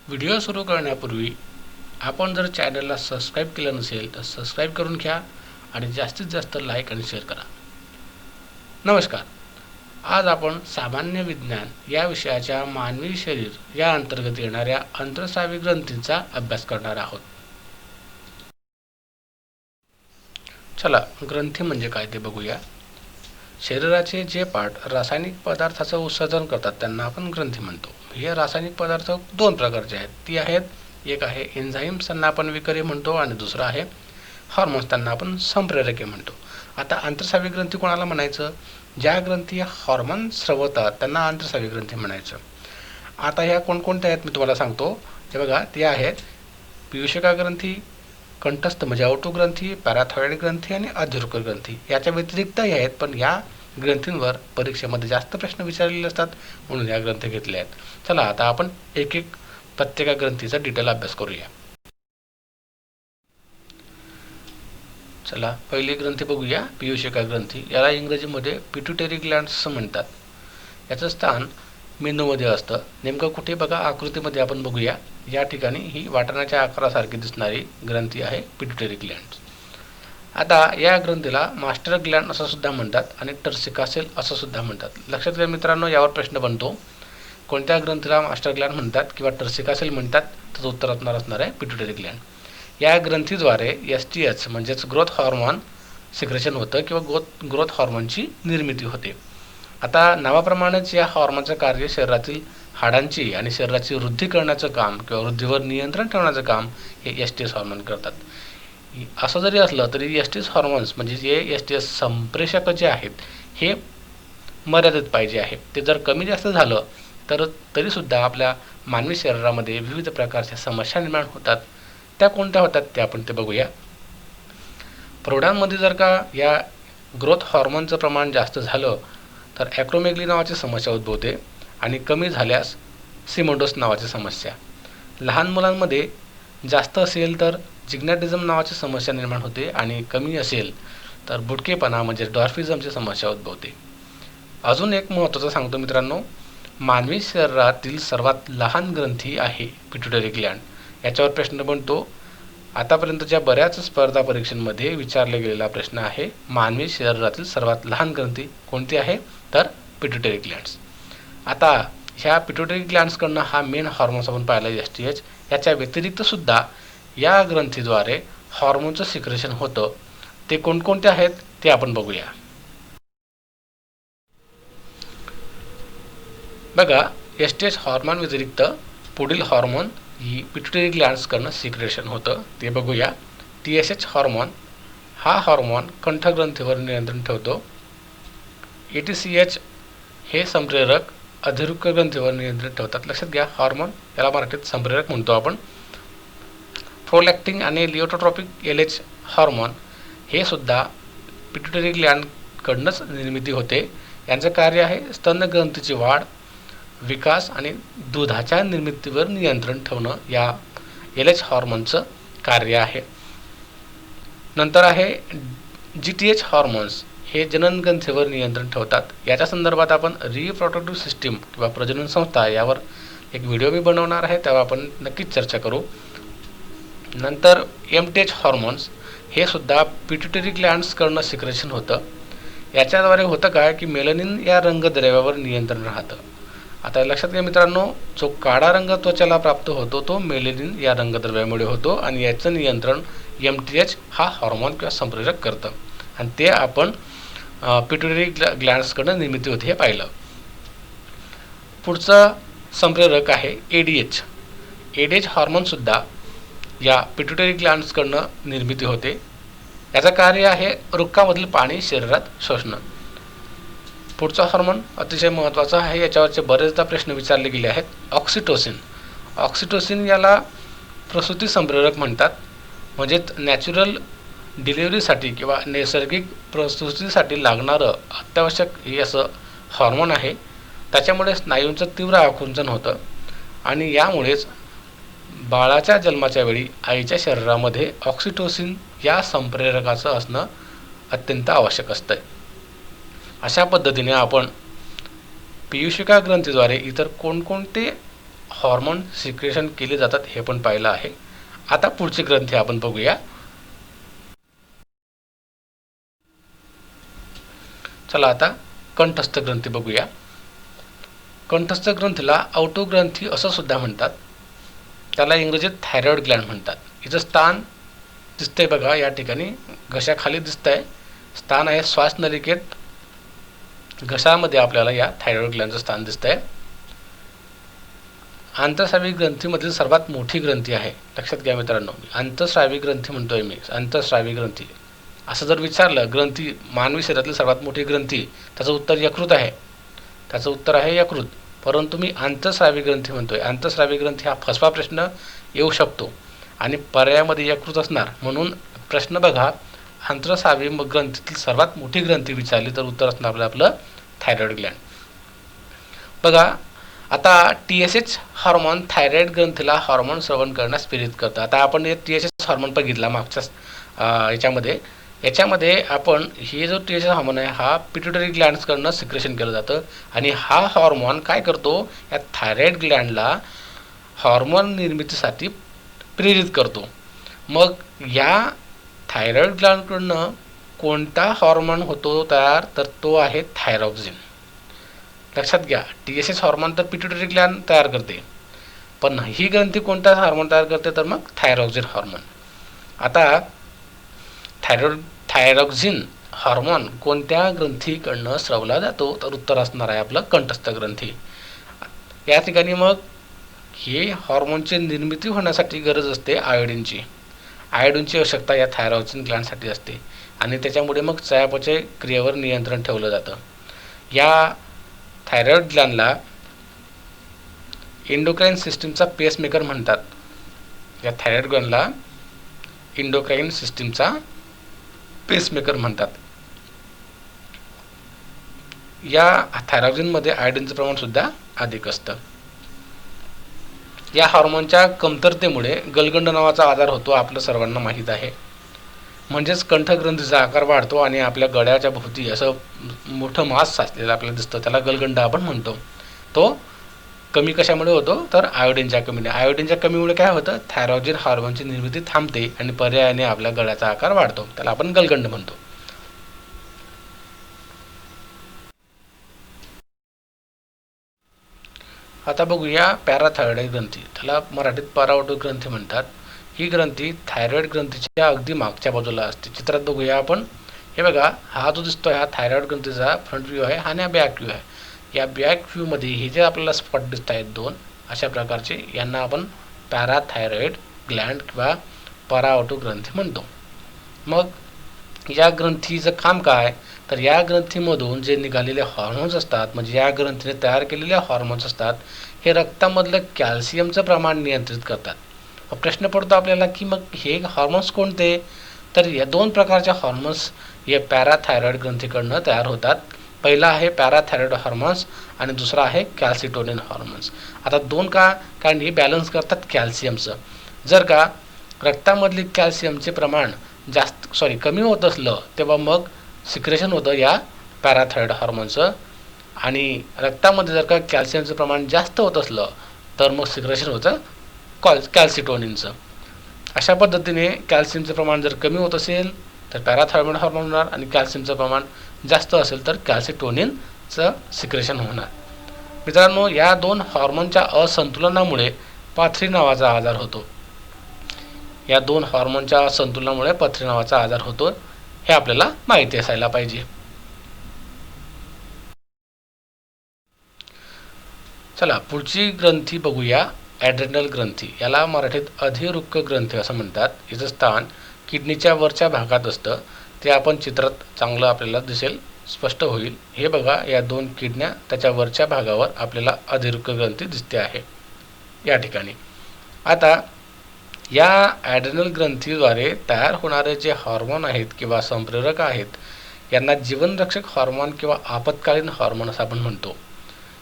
Video सुरू करण्यापूर्वी आपण जर चॅनलला सबस्क्राईब केलं नसेल तर सबस्क्राईब करून घ्या आणि जास्तीत जास्त लाईक आणि शेअर करा. नमस्कार. आज आपण सामान्य विज्ञान या विषयाच्या मानवी शरीर या अंतर्गत येणाऱ्या अंतर्स्रावी ग्रंथींचा अभ्यास करणार आहोत. चला, ग्रंथी म्हणजे काय ते बघूया. शरीराचे जे पार्ट रासायनिक पदार्थाचं उत्सर्जन करतात त्यांना आपण ग्रंथी म्हणतो. हे रासायनिक पदार्थ दोन प्रकारचे आहेत. ती आहेत, एक आहे एन्झाईम्स, त्यांना आपण विकरे म्हणतो, आणि दुसरं आहे हॉर्मोन्स, त्यांना आपण संप्रेरके म्हणतो. आता अंतर्स्रावी ग्रंथी कोणाला म्हणायचं? ज्या ग्रंथी हॉर्मोन स्रवतात त्यांना अंतर्स्रावी ग्रंथी म्हणायचं. आता ह्या कोणकोणत्या आहेत मी तुम्हाला सांगतो. हे बघा, ते आहेत पीयूषिका ग्रंथी, कंठस्थ म्हणजे अवटू ग्रंथी, पॅराथॉइड ग्रंथी आणि अधीरुकर ग्रंथी. याच्या व्यतिरिक्तही आहेत, पण या ग्रंथींवर परीक्षेमध्ये जास्त प्रश्न विचारलेले असतात म्हणून या ग्रंथी घेतल्या आहेत. चला, आता आपण एक एक प्रत्येक ग्रंथीचा डिटेल अभ्यास करूया. चला, पहिली ग्रंथी बघूया, पीयूषिका ग्रंथी. याला इंग्रजीमध्ये पिट्युटरी ग्लँड्स असं म्हणतात. याचं स्थान मेंदूमध्ये असतं. नेमकं कुठे बघा, आकृतीमध्ये आपण बघूया. या ठिकाणी ही वाटाण्याच्या आकारासारखी दिसणारी ग्रंथी आहे पिट्युटरी ग्लँड्स. आता या ग्रंथीला मास्टर ग्लँड असं सुद्धा म्हणतात आणि टर्सिका सेल असं सुद्धा म्हणतात. लक्षात घ्या मित्रांनो, यावर प्रश्न बनतो, कोणत्या ग्रंथीला मास्टर ग्लँड म्हणतात किंवा टर्सिका सेल म्हणतात, तर उत्तर असणार आहे पिट्युटरी ग्लँड. या ग्रंथीद्वारे STH म्हणजेच ग्रोथ हॉर्मोन सिक्रेशन होतं किंवा ग्रोथ हॉर्मोनची निर्मिती होते. आता नावाप्रमाणेच या हॉर्मोनचं कार्य शरीरातील हाडांची आणि शरीराची वृद्धी करण्याचं काम किंवा वृद्धीवर नियंत्रण ठेवण्याचं काम हे STH हॉर्मोन करतात. असं जरी असलं तरी STH हॉर्मोन्स म्हणजे जे STH संप्रेषक जे आहेत हे मर्यादित पाहिजे आहे. ते जर कमी जास्त झालं तर तरीसुद्धा आपल्या मानवी शरीरामध्ये विविध प्रकारच्या समस्या निर्माण होतात. त्या कोणत्या होतात ते आपण बघूया. प्रौढांमध्ये जर का या ग्रोथ हॉर्मोनचं प्रमाण जास्त झालं तर ॲक्रोमेगली नावाची समस्या उद्भवते आणि कमी झाल्यास सिमोडोस नावाची समस्या. लहान मुलांमध्ये जास्त असेल तर जिग्नॅटिझम नावाची समस्या निर्माण होते आणि कमी असेल तर बुडकेपणा म्हणजे डॉर्फिझमची समस्या उद्भवते. अजून एक महत्त्वाचं सांगतो मित्रांनो, मानवी शरीरातील सर्वात लहान ग्रंथी आहे पिट्युटरी ग्लँड. याच्यावर प्रश्न बनतो. आतापर्यंतच्या बऱ्याच स्पर्धा परीक्षांमध्ये विचारला गेलेला प्रश्न आहे, मानवी शरीरातील सर्वात लहान ग्रंथी कोणती आहे, तर पिट्युटरी ग्लँड्स. आता ह्या पिट्युटरी ग्लँड्सकडनं हा मेन हॉर्मोन्स आपण पाहिला STH. याच्या व्यतिरिक्त सुद्धा या ग्रंथीद्वारे हॉर्मोनचं सिक्रेशन होतं. ते कोणकोणते आहेत ते आपण बघूया. बघा, STH हॉर्मोन व्यतिरिक्त पुढील हॉर्मोन ही पिट्युटरी ग्लँड्सकडनं सिक्रेशन होतं ते बघूया. TSH हॉर्मोन, हा हॉर्मोन कंठग्रंथीवर नियंत्रण ठेवतो. ATCH हे संप्रेरक अधीरुकर ग्रंथीवर नियंत्रण ठेवतात. लक्षात घ्या, हॉर्मोन याला मराठीत संप्रेरक म्हणतो आपण. प्रोलॅक्टिन आणि लिओटोट्रॉपिक LH हॉर्मोन हे सुद्धा पिट्युटरी ग्लँडकडनंच निर्मिती होते. यांचं कार्य आहे स्तनग्रंथीची वाढ, विकास आणि दुधाच्या निर्मितीवर नियंत्रण ठेवणं या LH हॉर्मोनचं कार्य आहे. नंतर आहे GTH हॉर्मोन्स, हे जननग्रंथीवर नियंत्रण ठेवतात. याच्या संदर्भात आपण रिप्रोडक्टिव्ह सिस्टीम किंवा प्रजनन संस्था यावर एक व्हिडिओ मी बनवणार आहे, तेव्हा आपण नक्कीच चर्चा करू. नंतर MTH हॉर्मोन्स हे सुद्धा पिट्युटरी ग्लँड्सकडनं सिक्रेशन होतं. याच्याद्वारे होतं काय की मेलनिन या रंगद्रव्यावर नियंत्रण राहतं. आता लक्षात घ्या मित्रांनो, जो काळा रंग त्वचेला प्राप्त होतो तो मेलेनिन या रंगद्रव्यामुळे होतो आणि याचं नियंत्रण MTH हा हॉर्मोन किंवा संप्रेरक करतं आणि ते आपण पिट्युटरी ग्लँड्सकडनं निर्मिती होते हे पाहिलं. पुढचं संप्रेरक आहे ADH. ADH हॉर्मोनसुद्धा या पिट्युटरी ग्लँड्सकडनं निर्मिती होते. याचं कार्य आहे वृक्कामधील पाणी शरीरात शोषणं. पुढचा हॉर्मोन अतिशय महत्त्वाचा आहे, याच्यावरचे बरेचदा प्रश्न विचारले गेले आहेत. ऑक्सिटोसिन. ऑक्सिटोसिन याला प्रसूती संप्रेरक म्हणतात. म्हणजेच नॅचरल डिलिव्हरीसाठी किंवा नैसर्गिक प्रसूतीसाठी लागणारं अत्यावश्यक हे असं हॉर्मोन आहे. त्याच्यामुळे स्नायूंचं तीव्र आकुंचन होतं आणि यामुळेच बाळाच्या जन्माच्या वेळी आईच्या शरीरामध्ये ऑक्सिटोसिन या संप्रेरकाचं असणं अत्यंत आवश्यक असतं. अशा पद्धतीने आपण पीयूषिका ग्रंथीद्वारे इतर कोणकोणते हॉर्मोन सिक्रेशन केले जातात हे पण पाहिलं आहे. आता पुढचे ग्रंथी आपण बघूया. चला आता कंठस्थ ग्रंथी बघूया. कंठस्थ ग्रंथीला औटोग्रंथी असं सुद्धा म्हणतात. त्याला इंग्रजीत थायरॉइड ग्लँड म्हणतात. हिचं स्थान दिसतंय बघा या ठिकाणी, घशाखाली दिसतंय. स्थान आहे श्वासनलिकेत, घशामध्ये आपल्याला या थायरॉइड ग्लँडचं स्थान दिसतंय. आंतरस्रावी ग्रंथीमधील सर्वात मोठी ग्रंथी आहे. लक्षात घ्या मित्रांनो, आंतरस्रावी ग्रंथी म्हणतोय मी, आंतरस्रावी ग्रंथी. असं जर विचारलं ग्रंथी मानवी शरीरातली सर्वात मोठी ग्रंथी, त्याचं उत्तर यकृत आहे. त्याचं उत्तर आहे यकृत. परंतु मी आंतरस्रावी ग्रंथी म्हणतोय. आंतरस्रावी ग्रंथी हा फसवा प्रश्न येऊ शकतो आणि पर्यायामध्ये यकृत असणार. म्हणून प्रश्न बघा, आंतरस्रावी ग्रंथीतील सर्वात मोठी ग्रंथी विचारली तर उत्तर असणार आपलं थायरॉइड ग्लँड. बघा आता TSH हॉर्मोन थायरॉइड ग्रंथीला हॉर्मोन स्रवण करण्यास प्रेरित करतं. आता आपण TSH हॉर्मोन बघितला मागच्या याच्यामध्ये आपण हे जो TSH हॉर्मोन आहे हा पिट्युटरी ग्लँड्सकडनं सिक्रेशन केलं जातं आणि हा हॉर्मोन काय करतो, या थायरॉइड ग्लँडला हॉर्मोन निर्मितीसाठी प्रेरित करतो. मग या थायरॉइड ग्लँडकडनं कोणता हॉर्मोन होतो तयार, तर तो आहे थायरॉक्सिन. लक्षात घ्या, TSH हॉर्मोन तर पिट्युटरी ग्लँड तयार करते, पण ही ग्रंथी कोणता हार्मोन तयार करते, तर मग थायरॉक्सिन हॉर्मोन. आता थायरॉक्सिन हॉर्मोन कोणत्या ग्रंथीकडनं स्रवला जातो, तर उत्तर असणार आहे आपलं कंठस्थ ग्रंथी. या ठिकाणी मग हे हॉर्मोनची निर्मिती होण्यासाठी गरज असते आयोडीनची. आयोडीनची आवश्यकता या थायरॉक्सिन ग्लँडसाठी असते आणि त्याच्यामुळे मग चयापचय क्रियेवर नियंत्रण ठेवलं जातं. या थायरॉइड ग्लँडला इंडोक्राईन सिस्टीमचा पेसमेकर म्हणतात. या थायरॉइड ग्लँडला इंडोक्राईन सिस्टीमचा पेसमेकर म्हणतात. या थायरॉक्सिनमध्ये आयोडीनचं प्रमाण सुद्धा अधिक असतं. या हॉर्मोनच्या कमतरतेमुळे गलगंड नावाचा आजार होतो, आपलं सर्वांना माहीत आहे. म्हणजेच कंठग्रंथीचा आकार वाढतो आणि आपल्या गळ्याच्या भोवती असं मोठं मांस साचलेलं आपल्याला दिसतं, त्याला गलगंड आपण म्हणतो. तो कमी कशामुळे होतो, तर आयोडीनच्या कमीने. आयोडीनच्या कमीमुळे काय होतं, थायरॉक्सिन हॉर्मोनची निर्मिती थांबते आणि पर्यायाने आपल्या गळ्याचा आकार वाढतो, त्याला आपण गलगंड म्हणतो. आता बघूया पॅराथायरॉइड ग्रंथी. त्याला मराठीत परावटो ग्रंथी म्हणतात. ही ग्रंथी थायरॉइड ग्रंथीच्या अगदी मागच्या बाजूला असते. चित्रात बघूया आपण. हे बघा, हा जो दिसतोय हा थायरॉइड ग्रंथीचा फ्रंट व्ह्यू आहे आणि बॅक व्ह्यू आहे. या बॅक व्ह्यूमध्ये हे जे आपल्याला स्पॉट दिसत आहेत दोन अशा प्रकारचे, यांना आपण पॅराथायरॉइड ग्लँड किंवा परावटो ग्रंथी म्हणतो. मग या ग्रंथीचं काम काय, तर या ग्रंथीमधून जे निघालेले हॉर्मोन्स असतात, म्हणजे या ग्रंथीने तयार केलेले हॉर्मोन्स असतात, हे रक्तामधलं कॅल्शियमचं प्रमाण नियंत्रित करतात. प्रश्न पडतो आपल्याला की मग हे हॉर्मोन्स कोणते, तर या दोन प्रकारच्या हॉर्मोन्स या पॅराथायरॉइड ग्रंथीकडनं तयार होतात. पहिला आहे पॅराथायरॉइड हॉर्मोन्स आणि दुसरा आहे कॅल्सिटोनिन हॉर्मोन्स. आता दोन का, कारण हे बॅलन्स करतात कॅल्शियमचं. जर का रक्तामधले कॅल्शियमचे प्रमाण कमी होत असलं, तेव्हा मग सिक्रेशन होतं या पॅराथायरॉइड हॉर्मोनचं, आणि रक्तामध्ये जर का कॅल्शियमचं प्रमाण जास्त होत असलं तर मग सिक्रेशन होतं कॅल्सिटोनिनचं. अशा पद्धतीने कॅल्शियमचं प्रमाण जर कमी होत असेल तर पॅराथायरॉइड हॉर्मोन होणार आणि कॅल्शियमचं प्रमाण जास्त असेल तर कॅल्सिटोनिनचं सिक्रेशन होणार. मित्रांनो, या दोन हॉर्मोनच्या असंतुलनामुळे पाथरी नावाचा आजार होतो. या दोन हॉर्मोनच्या असंतुलनामुळे पथरी नावाचा आजार होतो, हे आपल्याला माहिती असायला पाहिजे. चला पुढची ग्रंथी बघूया, ॲड्रेनल ग्रंथी. याला मराठीत अधिवृक्क ग्रंथी असं म्हणतात. याचं स्थान किडनीच्या वरच्या भागात असतं. ते आपण चित्रात चांगलं आपल्याला दिसेल, स्पष्ट होईल. हे बघा, या दोन किडन्या त्याच्या वरच्या भागावर आपल्याला अधिवृक्क ग्रंथी दिसते आहे या ठिकाणी. आता या ॲड्रेनल ग्रंथीद्वारे तयार होणारे जे हॉर्मोन आहेत किंवा संप्रेरक आहेत, यांना जीवनरक्षक हॉर्मोन किंवा आपत्कालीन हॉर्मोन असं आपण म्हणतो.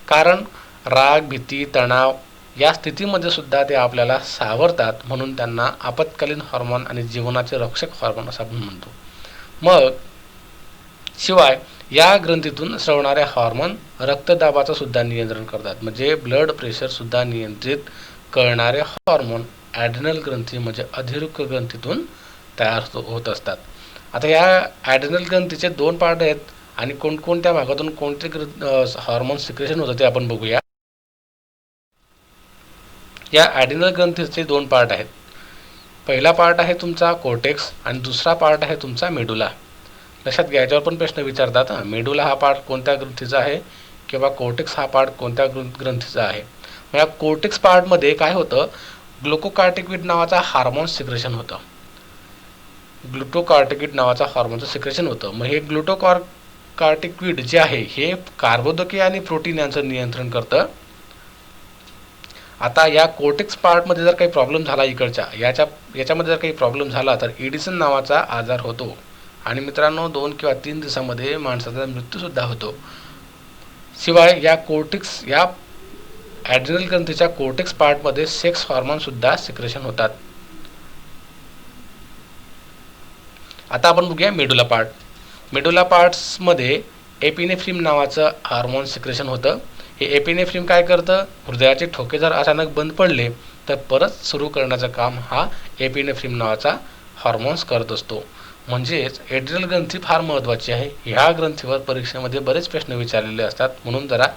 कारण राग, भीती, तणाव या स्थितीमध्ये सुद्धा ते आपल्याला सावरतात, म्हणून त्यांना आपत्कालीन हॉर्मोन आणि जीवनाचे रक्षक हॉर्मोन असं आपण म्हणतो. मग शिवाय या ग्रंथीतून स्रवणारे हॉर्मोन रक्तदाबाचं सुद्धा नियंत्रण करतात. म्हणजे ब्लड प्रेशर सुद्धा नियंत्रित करणारे हॉर्मोन ॲड्रिनल ग्रंथी म्हणजे अधिवृक्क ग्रंथीतून तयार होत असतात. आता या ॲड्रिनल ग्रंथीचे दोन पार्ट आहेत आणि कोणकोणत्या भागातून कोणते हॉर्मोन सिक्रेशन होतं ते आपण बघूया. या ॲड्रिनल ग्रंथीचे दोन पार्ट आहेत. पहिला पार्ट आहे तुमचा कोर्टेक्स आणि दुसरा पार्ट आहे तुमचा मेडुला. लक्षात घ्या, याच्यावर पण प्रश्न विचारतात. मेडुला हा पार्ट कोणत्या ग्रंथीचा आहे किंवा कोर्टेक्स हा पार्ट कोणत्या ग्रंथीचा आहे. मग या कोर्टेक्स पार्टमध्ये काय होतं, ग्लुकोकार्टिकॉइड नावाचा हार्मोन सिक्रेशन होतं. ग्लुकोकार्टिकॉइड नावाचा हार्मोनचं सिक्रेशन होतं. मग हे ग्लुकोकार्टिकॉइड जे आहे हे कार्बोदके आणि प्रोटीन यांचं नियंत्रण करतं. आता या कोर्टेक्स पार्टमध्ये जर काही प्रॉब्लेम झाला इकडच्या याच्यामध्ये जर काही प्रॉब्लेम झाला तर एडिसन नावाचा आजार होतो आणि मित्रांनो 2 किंवा 3 दिवसामध्ये माणसाचा मृत्यूसुद्धा होतो. शिवाय या ॲड्रिनल ग्रंथीच्या कोर्टेक्स पार्टमध्ये सेक्स हॉर्मोनसुद्धा सिक्रेशन होतात. आता आपण बघूया मेडुला पार्ट. मेडुला पार्ट्समध्ये एपिनेफ्रिन नावाचं हार्मोन सिक्रेशन होतं. हे एपिनेफ्रिन काय करतं, हृदयाचे ठोके जर अचानक बंद पडले तर परत सुरू करण्याचं काम हा एपिनेफ्रिन नावाचा हॉर्मोन्स करत असतो. म्हणजेच ॲड्रिनल ग्रंथी फार महत्त्वाची आहे. ह्या ग्रंथीवर परीक्षेमध्ये बरेच प्रश्न विचारलेले असतात. म्हणून जरा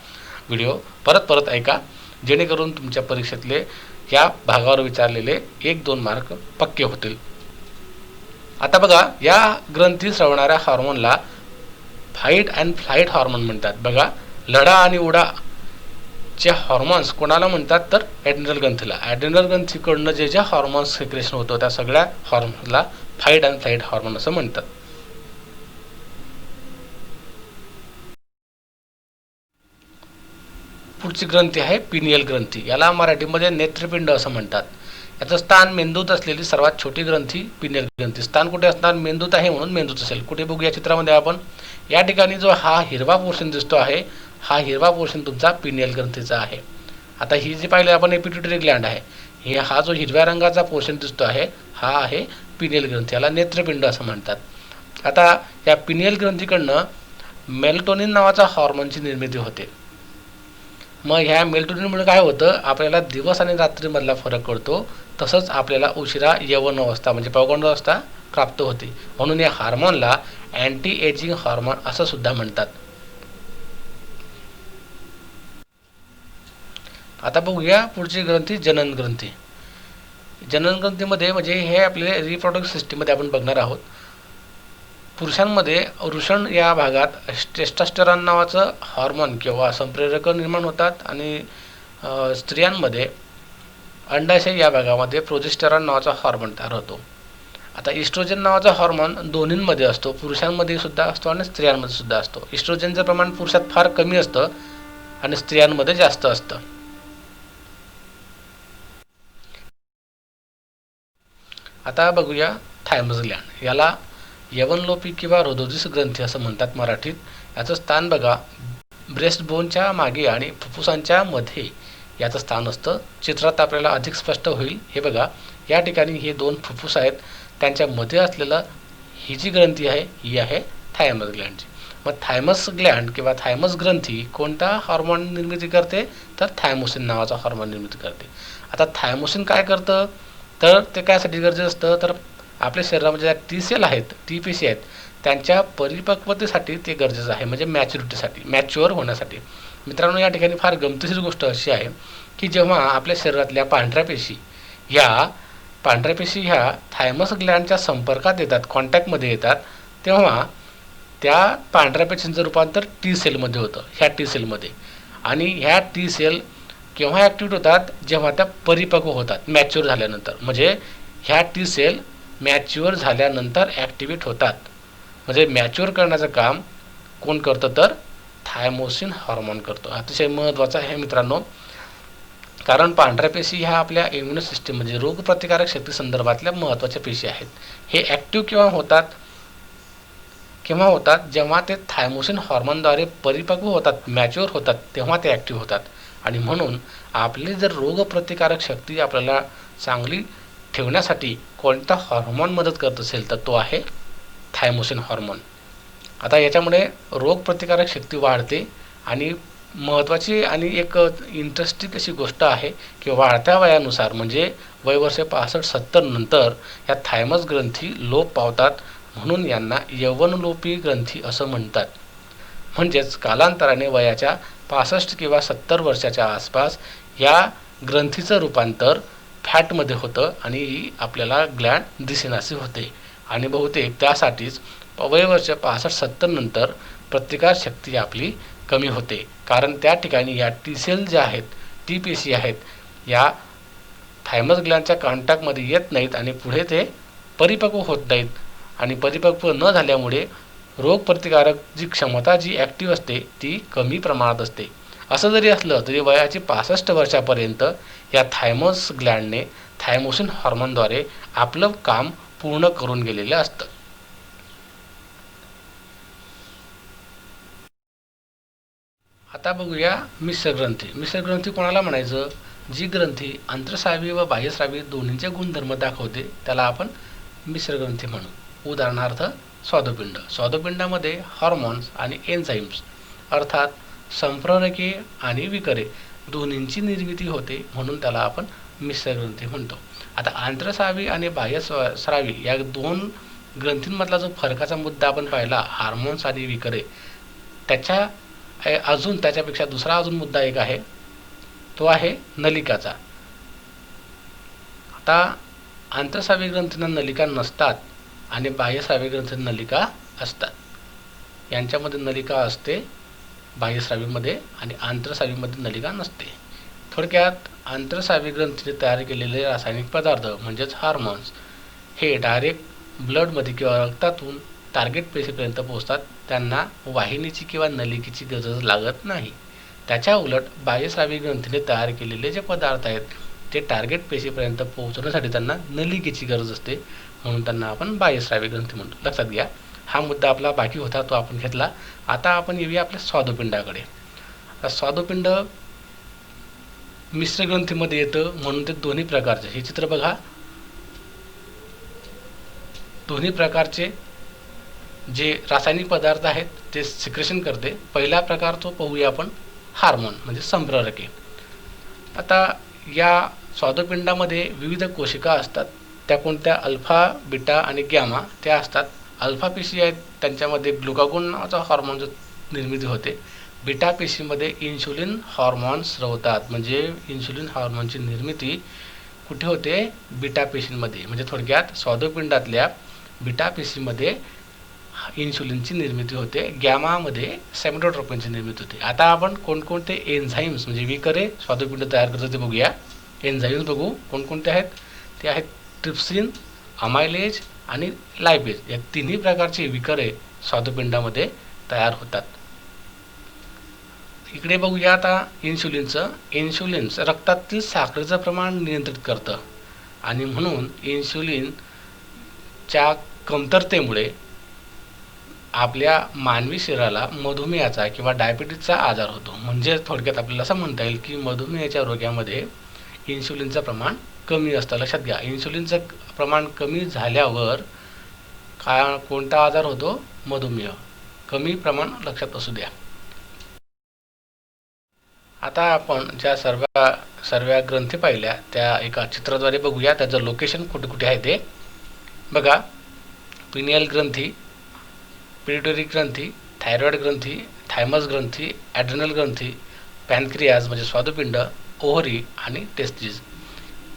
व्हिडिओ परत ऐका जेणेकरून तुमच्या परीक्षेतले या भागावर विचारलेले 1-2 मार्क पक्के होतील. आता बघा, या ग्रंथी स्रवणाऱ्या हॉर्मोनला फाईट अँड फ्लाईट हॉर्मोन म्हणतात. बघा, लढा आणि उडा चे हॉर्मोन्स कोणाला म्हणतात तर ॲड्रिनल ग्रंथीला. ॲड्रिनल ग्रंथीकडनं जे हॉर्मोन्स सिक्रेशन होतं त्या सगळ्या हॉर्मोन्सला फाईट अँड फ्लाईट हॉर्मोन असं म्हणतात. पुढची ग्रंथी आहे पिनियल ग्रंथी. याला मराठीमध्ये नेत्रपिंड असं म्हणतात. याचं स्थान मेंदूत असलेली सर्वात छोटी ग्रंथी पिनियल ग्रंथी. स्थान कुठे असणार, मेंदूत आहे म्हणून मेंदूत असेल. कुठे बघूया चित्रामध्ये आपण, या ठिकाणी जो हा हिरवा पोर्शन दिसतो आहे हा हिरवा पोर्शन तुमचा पिनियल ग्रंथीचा आहे. आता ही जी पाहिलं आपण हे पिट्युटरी ग्लँड आहे. हा जो हिरव्या रंगाचा पोर्शन दिसतो आहे हा आहे पिनियल ग्रंथी. याला नेत्रपिंड असं म्हणतात. आता या पिनियल ग्रंथीकडनं मेलटोनिन नावाचा हॉर्मोनची निर्मिती होते. मग ह्या मेलटोनिनमुळे काय होतं, आपल्याला दिवस आणि रात्रीमधला फरक कळतो. तसंच आपल्याला उशिरा यौवन अवस्था म्हणजे पौगंडावस्था प्राप्त होते. म्हणून या हार्मोनला अँटी एजिंग हार्मोन असं सुद्धा म्हणतात. आता बघूया पुढची ग्रंथी जनन ग्रंथी. जनन ग्रंथीमध्ये म्हणजे हे आपले रिप्रोडक्टिव्ह सिस्टीममध्ये आपण बघणार आहोत. पुरुषांमध्ये वृषण या भागात टेस्टोस्टेरॉन नावाचं हॉर्मोन किंवा संप्रेरक निर्माण होतात आणि स्त्रियांमध्ये अंडाशय या भागामध्ये प्रोजेस्टेरॉन नावाचा हॉर्मोन तयार होतो. आता इस्ट्रोजन नावाचा हॉर्मोन दोन्हींमध्ये असतो, पुरुषांमध्ये सुद्धा असतो आणि स्त्रियांमध्ये सुद्धा असतो. इस्ट्रोजनचं प्रमाण पुरुषात फार कमी असतं आणि स्त्रियांमध्ये जास्त असतं. आता बघूया थायमस ग्लँड. याला यवनलोपी किंवा रोधोजिस ग्रंथी असं म्हणतात मराठीत. याचं स्थान बघा ब्रेस्ट बोनच्या मागे आणि फुफ्फुसांच्या मध्ये याचं स्थान असतं. चित्रात आपल्याला अधिक स्पष्ट होईल. हे बघा, या ठिकाणी हे 2 फुफ्फुस आहेत, त्यांच्या मध्ये असलेलं ही जी ग्रंथी आहे ही आहे थायमस ग्लँडची. मग थायमस ग्लँड किंवा थायमस ग्रंथी कोणता हॉर्मोन निर्मिती करते तर थायमोसिन नावाचा हॉर्मोन निर्मिती करते. आता थायमोसिन काय करतं तर ते कायसाठी गरजेचं असतं तर आपल्या शरीरामध्ये ज्या टी सेल आहेत, टी पेशी आहेत, त्यांच्या परिपक्वतेसाठी ते गरजेचं आहे. म्हणजे मॅच्युरिटीसाठी, मॅच्युअर होण्यासाठी. मित्रांनो, या ठिकाणी फार गमतीशीर गोष्ट अशी आहे की जेव्हा आपल्या शरीरातल्या पांढऱ्या पेशी ह्या थायमस ग्लँडच्या संपर्कात येतात, कॉन्टॅक्टमध्ये येतात, तेव्हा त्या पांढऱ्या पेशींचं रूपांतर टी सेलमध्ये होतं, ह्या टी सेलमध्ये. आणि ह्या टी सेल केव्हा ॲक्टिवेट होतात जेव्हा त्या परिपक्व होतात, मॅच्युअर झाल्यानंतर. म्हणजे ह्या टी सेल मॅच्युअर झाल्यानंतर ॲक्टिवेट होतात. म्हणजे मॅच्युअर करण्याचं काम कोण करतं तर थायमोसिन हॉर्मोन करतो. अतिशय महत्त्वाचं आहे मित्रांनो, कारण पांढऱ्या पेशी ह्या आपल्या इम्युन सिस्टीम म्हणजे रोगप्रतिकारक शक्ती संदर्भातल्या महत्त्वाच्या पेशी आहेत. हे ॲक्टिव्ह केव्हा होतात जेव्हा ते थायमोसिन हॉर्मोनद्वारे परिपक्व होतात, मॅच्युअर होतात, तेव्हा ते ॲक्टिव्ह होतात. आणि म्हणून आपली जर रोगप्रतिकारक शक्ती आपल्याला चांगली ठेवण्यासाठी कोणता हॉर्मोन मदत करत असेल तर तो आहे थायमोसिन हॉर्मोन. आता याच्यामुळे रोगप्रतिकारक शक्ती वाढते आणि महत्त्वाची आणि एक इंटरेस्टिंग अशी गोष्ट आहे की वाढत्या वयानुसार म्हणजे वयवर्षे 65-70 नंतर या थायमस ग्रंथी लोप पावतात, म्हणून यांना यौवनलोपी ग्रंथी असं म्हणतात. म्हणजेच कालांतराने वयाच्या 65 किंवा 70 वर्षाच्या आसपास या ग्रंथीचं रूपांतर फॅटमध्ये होतं आणि आपल्याला ग्लँड दिसेनासे होते आणि बहुतेक त्यासाठीच वयवर्ष 65-70 नंतर प्रतिकारशक्ती आपली कमी होते, कारण त्या ठिकाणी या टी सेल ज्या आहेत, टी पेशी आहेत, या थायमस ग्लँडच्या कॉन्टॅक्टमध्ये येत नाहीत आणि पुढे ते परिपक्व होत नाहीत आणि परिपक्व न झाल्यामुळे रोगप्रतिकारक जी क्षमता जी ॲक्टिव्ह असते ती कमी प्रमाणात असते. असं जरी असलं तरी वयाची 65 वर्षापर्यंत या थायमस ग्लँडने थायमोसिन हॉर्मोनद्वारे आपलं काम पूर्ण करून गेलेलं असतं. आता बघूया मिश्र ग्रंथी. मिश्र ग्रंथी कोणाला म्हणायचं? जी ग्रंथी अंतर्स्रावी व बाह्यस्रावी दोन्हींचे गुणधर्म दाखवते त्याला आपण मिश्र ग्रंथी म्हणू. उदाहरणार्थ स्वादुपिंड. स्वादुपिंडामध्ये हॉर्मोन्स आणि एन्झाईम्स अर्थात संप्रेरके आणि विकरे दोन्हींची निर्मिती होते, म्हणून त्याला आपण मिश्र ग्रंथी म्हणतो. आता आंतरस्रावी आणि बाह्यस्रावी या दोन ग्रंथींमधला जो फरकाचा मुद्दा आपण पाहिला, हार्मोन्स आणि विकरे, त्याच्या अजून त्याच्यापेक्षा दुसरा अजून मुद्दा एक आहे, तो आहे नलिकाचा. आता आंतरस्रावी ग्रंथींना नलिका नसतात आणि बाह्यस्रावी ग्रंथींना नलिका असतात. यांच्यामध्ये नलिका असते बाह्यस्रावीमध्ये आणि आंतरस्रावीमध्ये नलिका नसते. थोडक्यात आंतरस्रावी ग्रंथीने तयार केलेले रासायनिक पदार्थ म्हणजेच हार्मोन्स हे डायरेक्ट ब्लडमध्ये किंवा रक्तातून टार्गेट पेशीपर्यंत पोहोचतात. त्यांना वाहिनीची किंवा नलिकेची गरज लागत नाही. त्याच्या उलट बाह्यस्रावी ग्रंथीने तयार केलेले जे पदार्थ आहेत ते टार्गेट पेशीपर्यंत पोहोचण्यासाठी त्यांना नलिकेची गरज असते, म्हणून त्यांना आपण बाह्यस्रावी ग्रंथी म्हणतो. लक्षात घ्या, हा मुद्दा आपला बाकी होता तो आपण घेतला. आता आपण येऊया आपल्या स्वादुपिंडाकडे. स्वादुपिंड मिश्र ग्रंथीमध्ये येतं म्हणून ते दोन्ही प्रकारचे. हे चित्र बघा, दोन्ही प्रकारचे जे रासायनिक पदार्थ आहेत ते सिक्रेशन करते. पहिला प्रकार तो पाहूया आपण, हार्मोन म्हणजे संप्रेरके. आता या स्वादुपिंडामध्ये विविध कोशिका असतात. त्या कोणत्या? अल्फा, बीटा आणि गॅमा त्या असतात. अल्फा पेशी आहेत, त्यांच्यामध्ये ग्लुकागोन नावाचा हॉर्मोनची निर्मिती होते. बीटा पेशीमध्ये इन्शुलिन हॉर्मोन स्रवतात, म्हणजे इन्शुलिन हॉर्मोनची निर्मिती कुठे होते? बीटा पेशींमध्ये. म्हणजे थोडक्यात स्वादुपिंडातल्या बीटा पेशीमध्ये इन्शुलिनची निर्मिती होते, गॅमामध्ये सेमिटोट्रोपिनची निर्मिती होते. आता आपण कोणकोणते एन्झाईम्स म्हणजे विकरे स्वादुपिंड तयार करतो ते बघूया. एन्झाईम्स बघू कोणकोणते आहेत. ते आहेत ट्रिप्सिन, अमायलेज आणि लायपेज. या तिन्ही प्रकारचे विकरे स्वादुपिंडामध्ये तयार होतात. इकडे बघूया आता इन्शुलिनचं. इन्शुलिन रक्तातील साखरेचं प्रमाण नियंत्रित करतं आणि म्हणून इन्शुलिनच्या कमतरतेमुळे आपल्या मानवी शरीराला मधुमेहाचा किंवा डायबिटीजचा आजार होतो. म्हणजे थोडक्यात आपल्याला असं म्हणता येईल की मधुमेहाच्या रोग्यामध्ये इन्शुलिनचं प्रमाण कमी असतं. लक्षात घ्या, इन्शुलिनचं प्रमाण कमी झाल्यावर कोणता आजार होतो? मधुमेह. कमी प्रमाण लक्षात असू द्या. आता आपण ज्या सर्व ग्रंथी पाहिल्या त्या एका चित्राद्वारे बघूया. त्याचं लोकेशन कुठे कुठे आहे ते बघा. पिनियल ग्रंथी, पिट्युटरी ग्रंथी, थायरॉइड ग्रंथी, थायमस ग्रंथी, ॲड्रिनल ग्रंथी, पॅनक्रियाज म्हणजे स्वादुपिंड, ओव्हरी आणि टेस्टिस.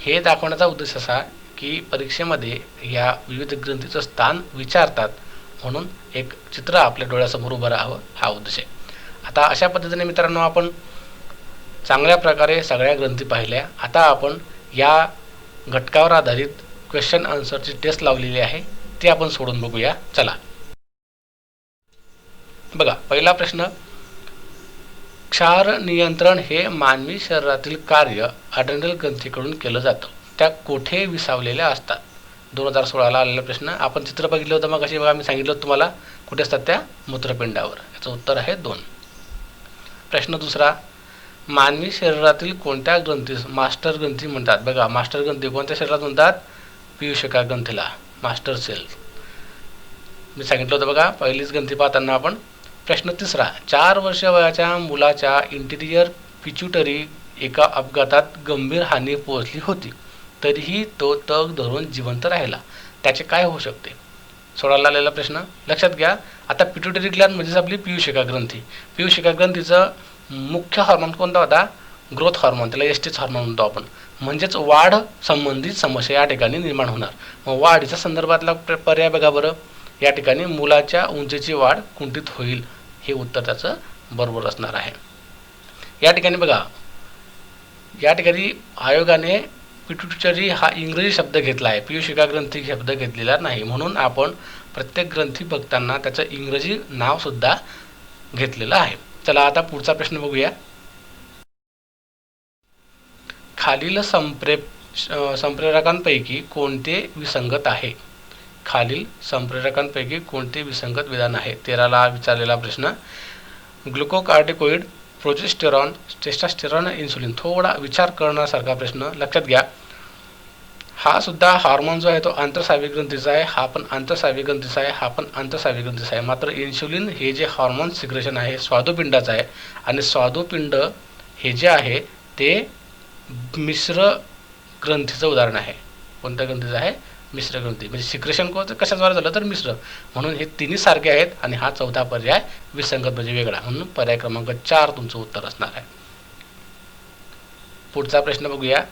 हे दाखवण्याचा उद्देश असा की परीक्षेमध्ये या विविध ग्रंथीचं स्थान विचारतात, म्हणून एक चित्र आपल्या डोळ्यासमोर उभं राहावं हा उद्देश आहे. आता अशा पद्धतीने मित्रांनो आपण चांगल्या प्रकारे सगळ्या ग्रंथी पाहिल्या. आता आपण या घटकावर आधारित क्वेश्चन आन्सरची टेस्ट लावलेली आहे, ती आपण सोडून बघूया. चला बघा, पहिला प्रश्न, क्षार नियंत्रण हे मानवी शरीरातील कार्य ॲड्रिनल ग्रंथीकडून केलं जातं. त्या कोठे विसावलेल्या असतात? 2016ला आलेला प्रश्न. आपण चित्र बघितलं होतं मग, अशी बघा मी सांगितलं होतं तुम्हाला कुठे असतात त्या मूत्रपिंडावर. याचं उत्तर आहे 2. प्रश्न दुसरा, मानवी शरीरातील कोणत्या ग्रंथीस मास्टर ग्रंथी म्हणतात? बघा, मास्टर ग्रंथी कोणत्या शरीरात म्हणतात? पियूषका ग्रंथीला मास्टर सेल. मी सांगितलं होतं बघा पहिलीच ग्रंथी पाहताना आपण. प्रश्न तिसरा, 4 वर्ष वयाच्या मुलाच्या इंटिरियर पिच्युटरी एका अपघातात गंभीर हानी पोहोचली होती, तरीही तो तग धरून जिवंत राहिला, त्याचे काय होऊ शकते? सोडायला आलेला प्रश्न लक्षात घ्या. आता पिट्युटरी ग्लॅंड म्हणजेच आपली पीयूषिका ग्रंथी. पीयूषिका ग्रंथीचं मुख्य हार्मोन कोणता होता? ग्रोथ हार्मोन, त्याला एस्टेज हार्मोन म्हणतो आपण. म्हणजेच वाढ संबंधित समस्या या ठिकाणी निर्माण होणार. मग वाढीच्या संदर्भातला पर्याय बघा बरं. या ठिकाणी मुलाच्या उंचीची वाढ कुंठित होईल, हे उत्तर त्याचं बरोबर असणार आहे. या ठिकाणी बघा, या ठिकाणी आयोगाने पिट्युटरी हा इंग्रजी शब्द घेतला आहे, पीयूषिका ग्रंथी शब्द घेतलेला नाही. म्हणून आपण प्रत्येक ग्रंथी बघताना त्याचं इंग्रजी नावसुद्धा घेतलेलं आहे. चला आता पुढचा प्रश्न बघूया. खालील संप्रेरकांपैकी कोणते विसंगत आहे? खालील संप्रेरकांपैकी कोणते विसंगत विधान आहे? 13ला विचारलेला प्रश्न. ग्लुकोकार्टिकोइड, प्रोजेस्टेरॉन, टेस्टोस्टेरॉन, इन्सुलिन. थोडा विचार करण्यासारखा प्रश्न. लक्षात घ्या, हा सुद्धा हार्मोन जो आहे तो आंतरस्रावी ग्रंथीचा आहे, हा पण आंतरस्रावी ग्रंथीचा आहे, हा पण आंतरस्रावी ग्रंथीचा आहे. मात्र इन्सुलिन हे जे हार्मोन सिक्रेशन आहे स्वादुपिंडाचं आहे, आणि स्वादुपिंड हे जे आहे ते मिश्र ग्रंथीचं उदाहरण आहे. कोणत्या ग्रंथीचं आहे? मिश्र ग्रंथी. म्हणजे सिक्रेशन कोणतं कशाद्वारे झालं तर मिश्र, म्हणून हे तिन्ही सारखे आहेत. आणि हा चौथा पर्याय विसंगत म्हणजे वेगळा, म्हणून पर्याय क्रमांक 4 तुमचं उत्तर असणार आहे. पुढचा प्रश्न बघूया.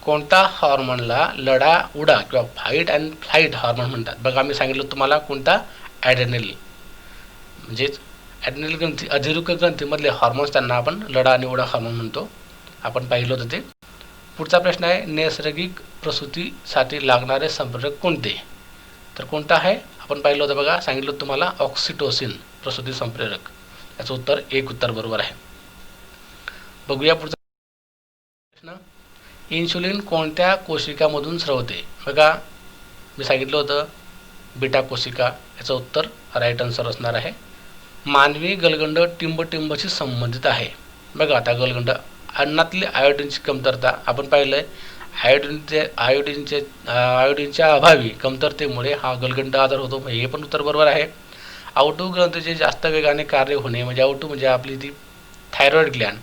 कोणता हॉर्मोनला लढा उडा किंवा फाईट अँड फ्लाईट हॉर्मोन म्हणतात? बघा, मी सांगितलं तुम्हाला कोणता? ॲड्रेनल. म्हणजेच ॲड्रेनल ग्रंथी, अधिरूक ग्रंथीमधले हॉर्मोन्स त्यांना आपण लढा आणि उडा हॉर्मोन म्हणतो. आपण पाहिलं होतं ते. पुढचा प्रश्न आहे, नैसर्गिक प्रसूतीसाठी लागणारे संप्रेरक कोणते? तर कोणता आहे? आपण पाहिलं होतं बघा, सांगितलं तुम्हाला ऑक्सिटोसिन प्रसूती संप्रेरक. याचं उत्तर 1 उत्तर बरोबर आहे. बघूया पुढचा प्रश्न. इन्सुलिन कोणत्या कोशिकामधून स्रवते? बघा, मी सांगितलं होतं बीटा कोशिका. याचं उत्तर राईट आन्सर असणार आहे. मानवी गलगंड टिंबटिंबशी संबंधित आहे. बघा, आता गलगंड, अन्नातली आयोडीनची कमतरता आपण पाहिलं आहे. आयोडीनच्या अभावी कमतरतेमुळे हा गलगंड आजार होतो, हे पण उत्तर बरोबर आहे. आउटू ग्रंथीचे जास्त वेगाने कार्य होणे, म्हणजे आउटू म्हणजे आपली ती थायरॉइड ग्लॅंड,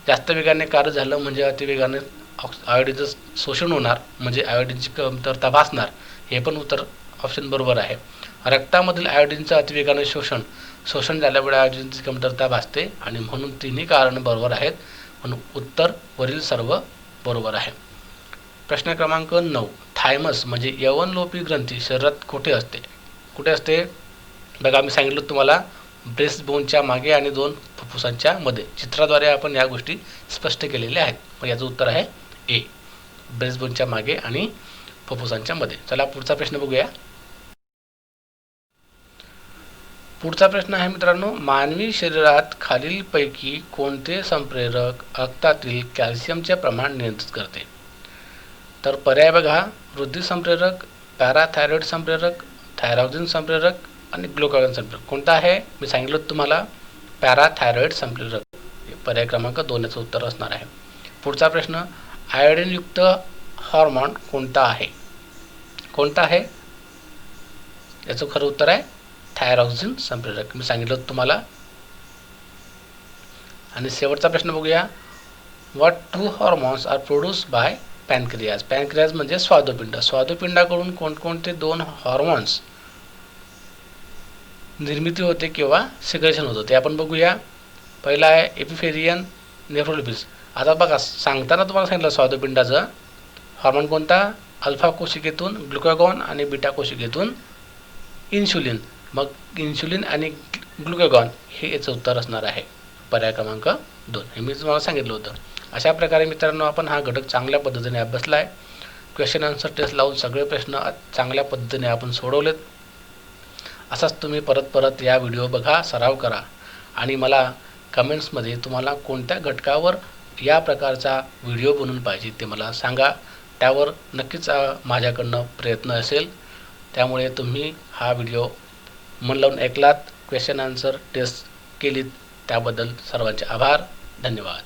जास्त वेगाने कार्य झालं म्हणजे अतिवेगाने आयोडीनचं शोषण होणार, म्हणजे आयोडीनची कमतरता भासणार, हे पण उत्तर ऑप्शन बरोबर आहे. रक्तामधील आयोडीनचं अतिवेगाने शोषण झाल्यामुळे आयोडीनची कमतरता भासते, आणि म्हणून तिन्ही कारण बरोबर आहेत, म्हणून उत्तर वरील सर्व बरोबर आहे. प्रश्न क्रमांक 9. थायमस म्हणजे यवनलोपी ग्रंथी शरीरात कुठे असते? कुठे असते? बघा, मी सांगितलं तुम्हाला ब्रेस्ट बोनच्या मागे आणि 2 फुफ्फुसांच्या मध्ये. चित्राद्वारे आपण या गोष्टी स्पष्ट केलेल्या आहेत. मग याचं उत्तर आहे ए, ब्रेस्ट बोनच्या मागे आणि फुफ्फुसांच्या मध्ये. चला पुढचा प्रश्न बघूया. पुढचा प्रश्न आहे मित्रांनो, मानवी शरीरात खालीलपैकी कोणते संप्रेरक रक्तातील कॅल्शियमचे प्रमाण नियंत्रित करते? तर पर्याय बघा, वृद्धी संप्रेरक, पॅराथायरॉइड संप्रेरक, थायरॉक्सिन संप्रेरक आणि ग्लुकागॉन संप्रेरक. कोणता आहे? मी सांगितलं तुम्हाला पॅराथायरॉइड संप्रेरक. पर्याय क्रमांक 2 याचं उत्तर असणार आहे. पुढचा प्रश्न, आयोडीनयुक्त हॉर्मोन कोणता आहे? कोणता आहे? याचं खरं उत्तर आहे थायरॉक्सिन संप्रेरक. मी सांगितलं तुम्हाला. आणि शेवटचा प्रश्न बघूया. What 2 hormones are produce by pancreas? Pancreas म्हणजे स्वादुपिंड. स्वादुपिंडाकडून कोणकोणते 2 हॉर्मोन्स निर्मिती होते किंवा सिक्रेशन होतं ते आपण बघूया. पहिला आहे एपिफेरियन नेफ्रोलिपिस. आता बघा, सांगताना तुम्हाला सांगितलं स्वादुपिंडाचं हॉर्मोन कोणता? अल्फा कोशिकेतून ग्लुकागॉन आणि बीटा कोशिकेतून इन्सुलिन. मग इन्सुलिन आणि ग्लुकागॉन हे याचं उत्तर असणार आहे. पर्याय क्रमांक 2 हे मी तुम्हाला सांगितलं होतं. अशा प्रकारे मित्रांनो आपण हा घटक चांगल्या पद्धतीने अभ्यासला आहे. क्वेश्चन आन्सर टेस्ट लावून सगळे प्रश्न चांगल्या पद्धतीने आपण सोडवलेत. असाच तुम्ही परत परत या व्हिडिओ बघा, सराव करा, आणि मला कमेंट्समध्ये तुम्हाला कोणत्या घटकावर या प्रकारचा व्हिडिओ बनवून पाहिजे ते मला सांगा. त्यावर नक्कीच माझ्याकडनं प्रयत्न असेल. त्यामुळे तुम्ही हा व्हिडिओ मन लावून ऐकलात, क्वेश्चन आन्सर टेस्ट केलीत, त्याबद्दल सर्वांचे आभार. धन्यवाद.